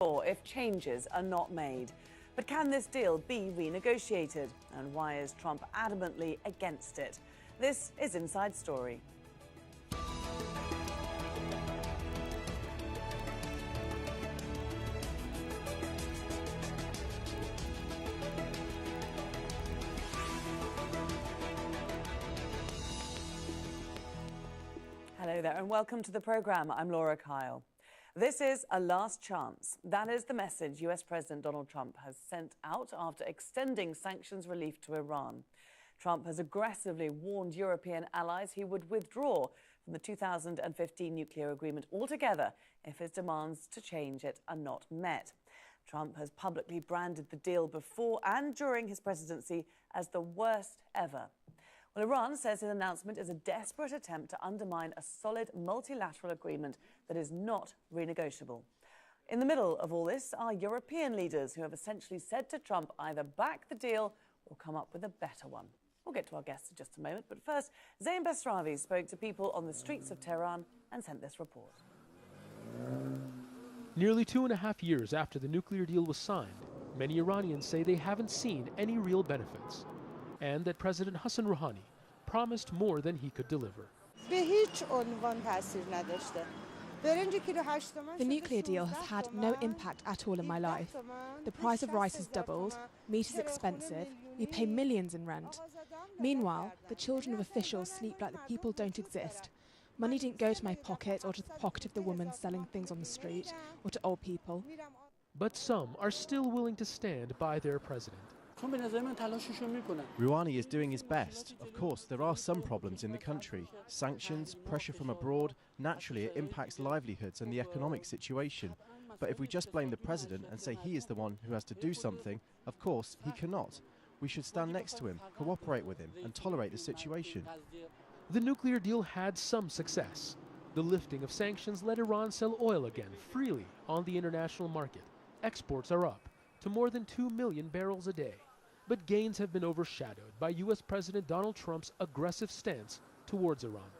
if changes are not made. But can this deal be renegotiated? And why is Trump adamantly against it? This is Inside Story. Hello there and welcome to the programme. I'm Laura Kyle. This is a last chance. That is the message US President Donald Trump has sent out after extending sanctions relief to Iran. Trump has aggressively warned European allies he would withdraw from the 2015 nuclear agreement altogether if his demands to change it are not met. Trump has publicly branded the deal before and during his presidency as the worst ever. Well, Iran says his announcement is a desperate attempt to undermine a solid multilateral agreement that is not renegotiable. In the middle of all this are European leaders who have essentially said to Trump either back the deal or come up with a better one. We'll get to our guests in just a moment, but first, Zain Basravi spoke to people on the streets of Tehran and sent this report. Nearly 2.5 years after the nuclear deal was signed, many Iranians say they haven't seen any real benefits, and that President Hassan Rouhani promised more than he could deliver. The nuclear deal has had no impact at all in my life. The price of rice has doubled, meat is expensive, we pay millions in rent. Meanwhile, the children of officials sleep like the people don't exist. Money didn't go to my pocket or to the pocket of the woman selling things on the street or to old people. But some are still willing to stand by their president. Rouhani is doing his best. Of course, there are some problems in the country. Sanctions, pressure from abroad, naturally it impacts livelihoods and the economic situation. But if we just blame the president and say he is the one who has to do something, of course, he cannot. We should stand next to him, cooperate with him and tolerate the situation. The nuclear deal had some success. The lifting of sanctions let Iran sell oil again freely on the international market. Exports are up to more than 2 million barrels a day. But gains have been overshadowed by US President Donald Trump's aggressive stance towards Iran.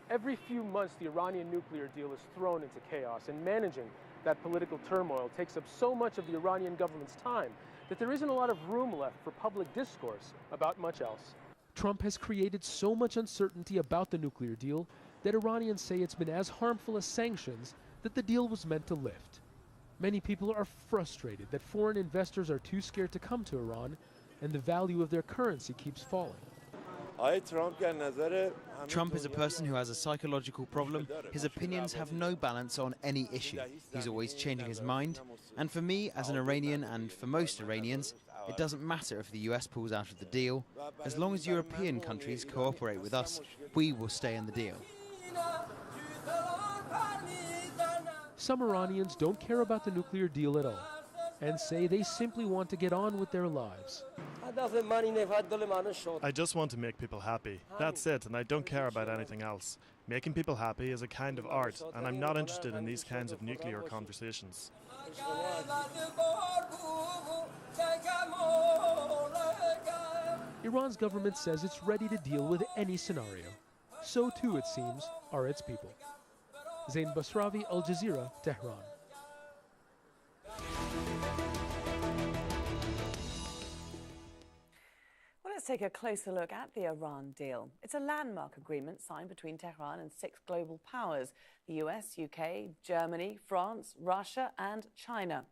Every few months, the Iranian nuclear deal is thrown into chaos, and managing that political turmoil takes up so much of the Iranian government's time that there isn't a lot of room left for public discourse about much else. Trump has created so much uncertainty about the nuclear deal that Iranians say it's been as harmful as sanctions that the deal was meant to lift. Many people are frustrated that foreign investors are too scared to come to Iran, and the value of their currency keeps falling. Trump is a person who has a psychological problem. His opinions have no balance on any issue. He's always changing his mind. And for me, as an Iranian, and for most Iranians, it doesn't matter if the US pulls out of the deal. As long as European countries cooperate with us, we will stay in the deal. Some Iranians don't care about the nuclear deal at all and say they simply want to get on with their lives. I just want to make people happy. That's it, and I don't care about anything else. Making people happy is a kind of art, and I'm not interested in these kinds of nuclear conversations. Iran's government says it's ready to deal with any scenario. So too, it seems, are its people. Zain Basravi, Al Jazeera, Tehran. Let's take a closer look at the Iran deal. It's a landmark agreement signed between Tehran and 6 global powers: the US, UK, Germany, France, Russia and China.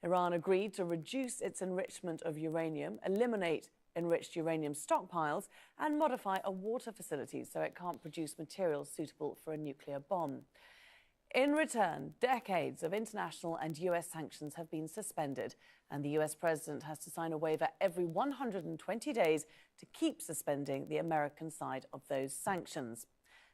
Iran agreed to reduce its enrichment of uranium, eliminate enriched uranium stockpiles and modify a water facility so it can't produce materials suitable for a nuclear bomb. In return, decades of international and US sanctions have been suspended, and the US president has to sign a waiver every 120 days to keep suspending the American side of those sanctions.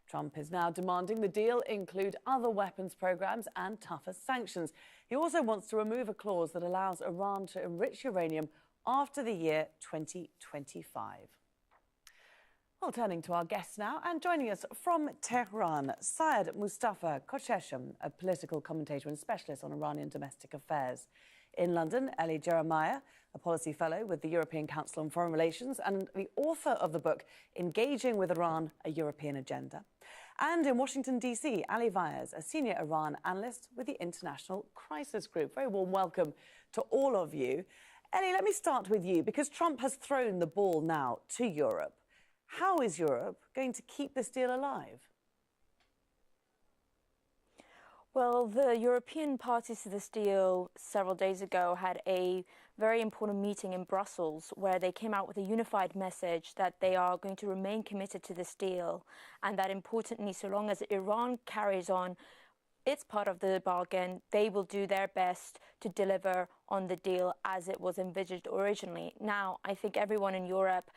Trump is now demanding the deal include other weapons programs and tougher sanctions. He also wants to remove a clause that allows Iran to enrich uranium after the year 2025. Well, turning to our guests now, and joining us from Tehran, Syed Mustafa Kocheshem, a political commentator and specialist on Iranian domestic affairs. In London, Ellie Jeremiah, a policy fellow with the European Council on Foreign Relations and the author of the book Engaging with Iran, A European Agenda. And in Washington, D.C., Ali Vyers, a senior Iran analyst with the International Crisis Group. Very warm welcome to all of you. Ali, let me start with you, because Trump has thrown the ball now to Europe. How is Europe going to keep this deal alive? Well, the European parties to this deal several days ago had a very important meeting in Brussels where they came out with a unified message that they are going to remain committed to this deal, and that importantly, so long as Iran carries on its part of the bargain, they will do their best to deliver on the deal as it was envisaged originally. Now, I think everyone in Europe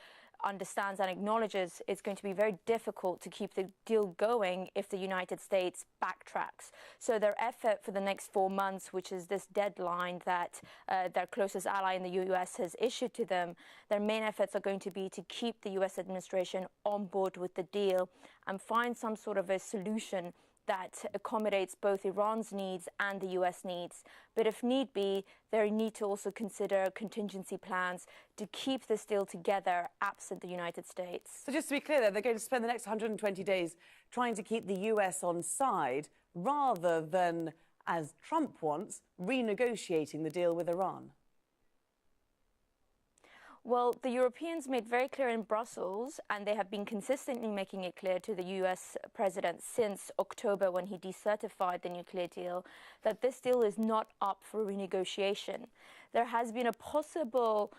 understands and acknowledges it's going to be very difficult to keep the deal going if the United States backtracks. So their effort for the next 4 months, which is this deadline that their closest ally in the US has issued to them, their main efforts are going to be to keep the US administration on board with the deal and find some sort of a solution that accommodates both Iran's needs and the US needs. But if need be, they need to also consider contingency plans to keep this deal together absent the United States. So just to be clear, they're going to spend the next 120 days trying to keep the US on side rather than, as Trump wants, renegotiating the deal with Iran. Well, the Europeans made very clear in Brussels, and they have been consistently making it clear to the US president since October when he decertified the nuclear deal, that this deal is not up for renegotiation. There has been a possible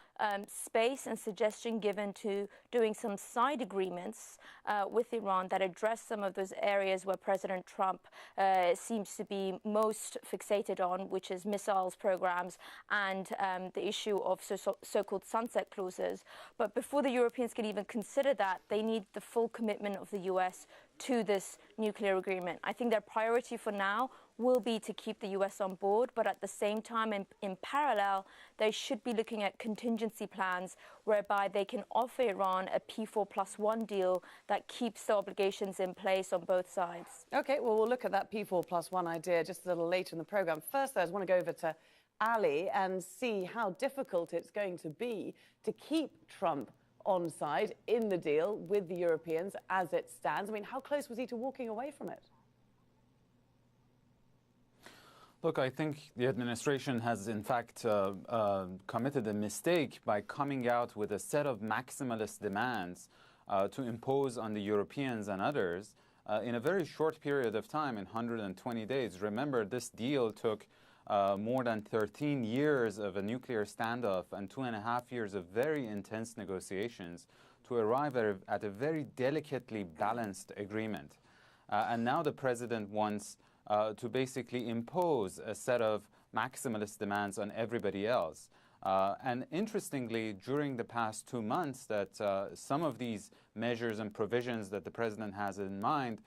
space and suggestion given to doing some side agreements with Iran that address some of those areas where President Trump seems to be most fixated on, which is missiles programs and the issue of so-called sunset clauses. But before the Europeans can even consider that, they need the full commitment of the US to this nuclear agreement. I think their priority for now will be to keep the US on board, but at the same time, in parallel, they should be looking at contingency plans whereby they can offer Iran a P4+1 deal that keeps the obligations in place on both sides. OK, well, we'll look at that P4+1 idea just a little later in the programme. First, though, I just want to go over to Ali and see how difficult it's going to be to keep Trump on side in the deal with the Europeans as it stands. I mean, how close was he to walking away from it? Look, I think the administration has, in fact, committed a mistake by coming out with a set of maximalist demands to impose on the Europeans and others in a very short period of time, in 120 days. Remember, this deal took more than 13 years of a nuclear standoff and 2.5 years of very intense negotiations to arrive at a very delicately balanced agreement. And now the president wants to basically impose a set of maximalist demands on everybody else. And interestingly, during the past 2 months, that some of these measures and provisions that the president has in mind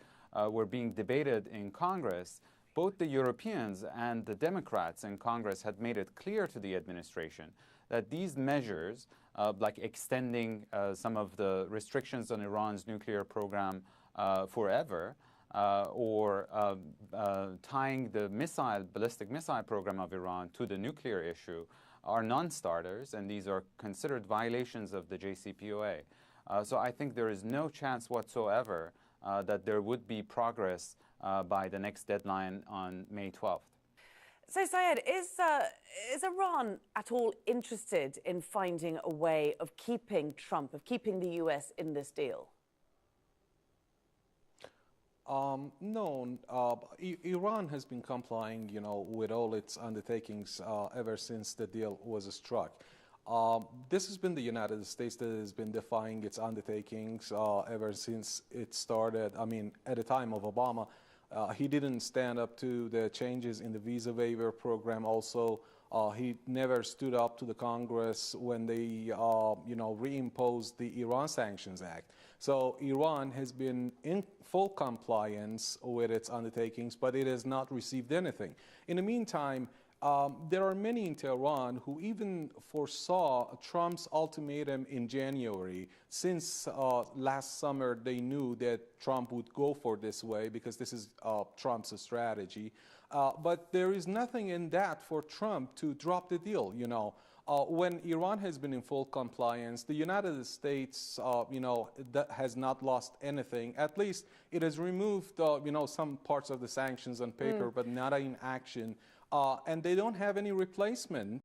were being debated in Congress. Both the Europeans and the Democrats in Congress had made it clear to the administration that these measures, like extending some of the restrictions on Iran's nuclear program forever, or tying the ballistic missile program of Iran to the nuclear issue, are non-starters, and these are considered violations of the JCPOA. So I think there is no chance whatsoever that there would be progress by the next deadline on May 12th. So, Syed, is Iran at all interested in finding a way of keeping Trump, of keeping the US in this deal? No, Iran has been complying, with all its undertakings ever since the deal was struck. This has been the United States that has been defying its undertakings ever since it started. I mean, at the time of Obama, he didn't stand up to the changes in the visa waiver program. Also, he never stood up to the Congress when they, reimposed the Iran Sanctions Act. So Iran has been in full compliance with its undertakings, but it has not received anything. In the meantime, there are many in Tehran who even foresaw Trump's ultimatum in January. Since last summer, they knew that Trump would go for this way because this is Trump's strategy. But there is nothing in that for Trump to drop the deal, you know. When Iran has been in full compliance, the United States, has not lost anything. At least it has removed, some parts of the sanctions on paper, but not in action. And they don't have any replacement.